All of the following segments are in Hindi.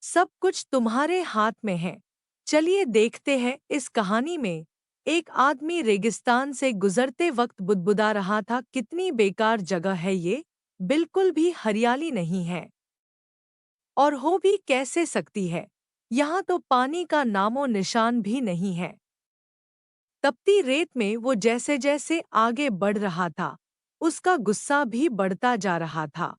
सब कुछ तुम्हारे हाथ में है। चलिए देखते हैं इस कहानी में। एक आदमी रेगिस्तान से गुजरते वक्त बुदबुदा रहा था, कितनी बेकार जगह है ये, बिल्कुल भी हरियाली नहीं है। और हो भी कैसे सकती है, यहाँ तो पानी का नामो निशान भी नहीं है। तपती रेत में वो जैसे जैसे आगे बढ़ रहा था, उसका गुस्सा भी बढ़ता जा रहा था।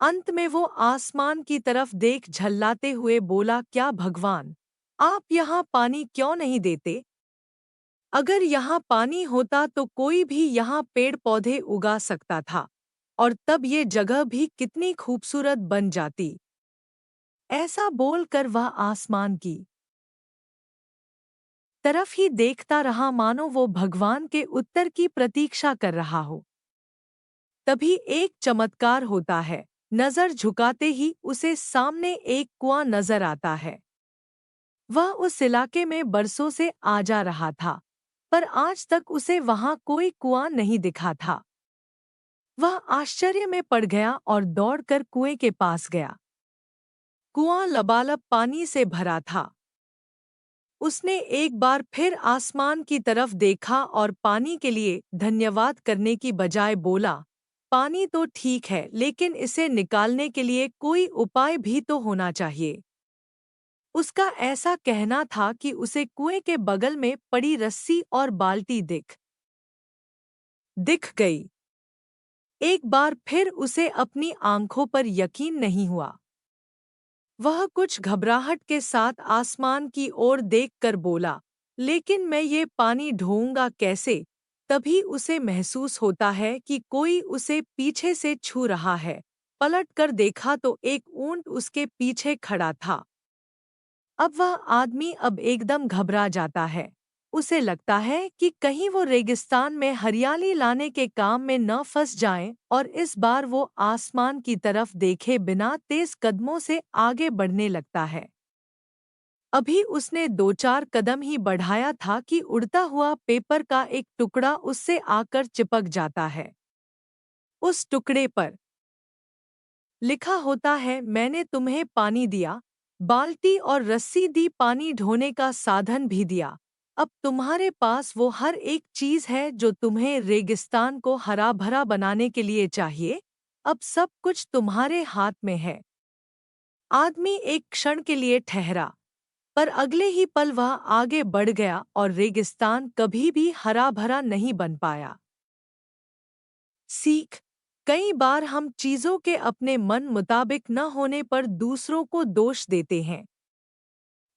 अंत में वो आसमान की तरफ देख झल्लाते हुए बोला, क्या भगवान, आप यहाँ पानी क्यों नहीं देते? अगर यहाँ पानी होता तो कोई भी यहाँ पेड़ पौधे उगा सकता था, और तब ये जगह भी कितनी खूबसूरत बन जाती। ऐसा बोलकर वह आसमान की तरफ ही देखता रहा, मानो वो भगवान के उत्तर की प्रतीक्षा कर रहा हो। तभी एक चमत्कार होता है। नजर झुकाते ही उसे सामने एक कुआं नजर आता है। वह उस इलाके में बरसों से आ जा रहा था, पर आज तक उसे वहां कोई कुआं नहीं दिखा था। वह आश्चर्य में पड़ गया और दौड़कर कुएं के पास गया। कुआं लबालब पानी से भरा था। उसने एक बार फिर आसमान की तरफ देखा और पानी के लिए धन्यवाद करने की बजाय बोला, पानी तो ठीक है, लेकिन इसे निकालने के लिए कोई उपाय भी तो होना चाहिए। उसका ऐसा कहना था कि उसे कुएं के बगल में पड़ी रस्सी और बाल्टी दिख गई। एक बार फिर उसे अपनी आंखों पर यकीन नहीं हुआ। वह कुछ घबराहट के साथ आसमान की ओर देखकर बोला, लेकिन मैं ये पानी ढोऊंगा कैसे? तभी उसे महसूस होता है कि कोई उसे पीछे से छू रहा है। पलट कर देखा तो एक ऊंट उसके पीछे खड़ा था। अब वह आदमी अब एकदम घबरा जाता है। उसे लगता है कि कहीं वो रेगिस्तान में हरियाली लाने के काम में न फंस जाएं, और इस बार वो आसमान की तरफ देखे बिना तेज कदमों से आगे बढ़ने लगता है। अभी उसने दो चार कदम ही बढ़ाया था कि उड़ता हुआ पेपर का एक टुकड़ा उससे आकर चिपक जाता है। उस टुकड़े पर लिखा होता है, मैंने तुम्हें पानी दिया, बाल्टी और रस्सी दी, पानी ढोने का साधन भी दिया। अब तुम्हारे पास वो हर एक चीज है जो तुम्हें रेगिस्तान को हरा भरा बनाने के लिए चाहिए। अब सब कुछ तुम्हारे हाथ में है। आदमी एक क्षण के लिए ठहरा, पर अगले ही पल वह आगे बढ़ गया और रेगिस्तान कभी भी हरा भरा नहीं बन पाया। सीख, कई बार हम चीजों के अपने मन मुताबिक न होने पर दूसरों को दोष देते हैं।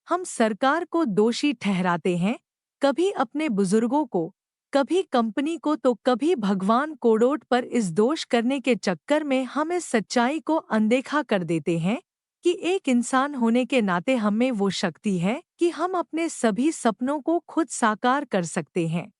हम सरकार को दोषी ठहराते हैं, कभी अपने बुजुर्गों को, कभी कंपनी को, तो कभी भगवान कोड़ोट पर। इस दोष करने के चक्कर में हम इस सच्चाई को अनदेखा कर देते हैं कि एक इंसान होने के नाते हमें वो शक्ति है कि हम अपने सभी सपनों को खुद साकार कर सकते हैं।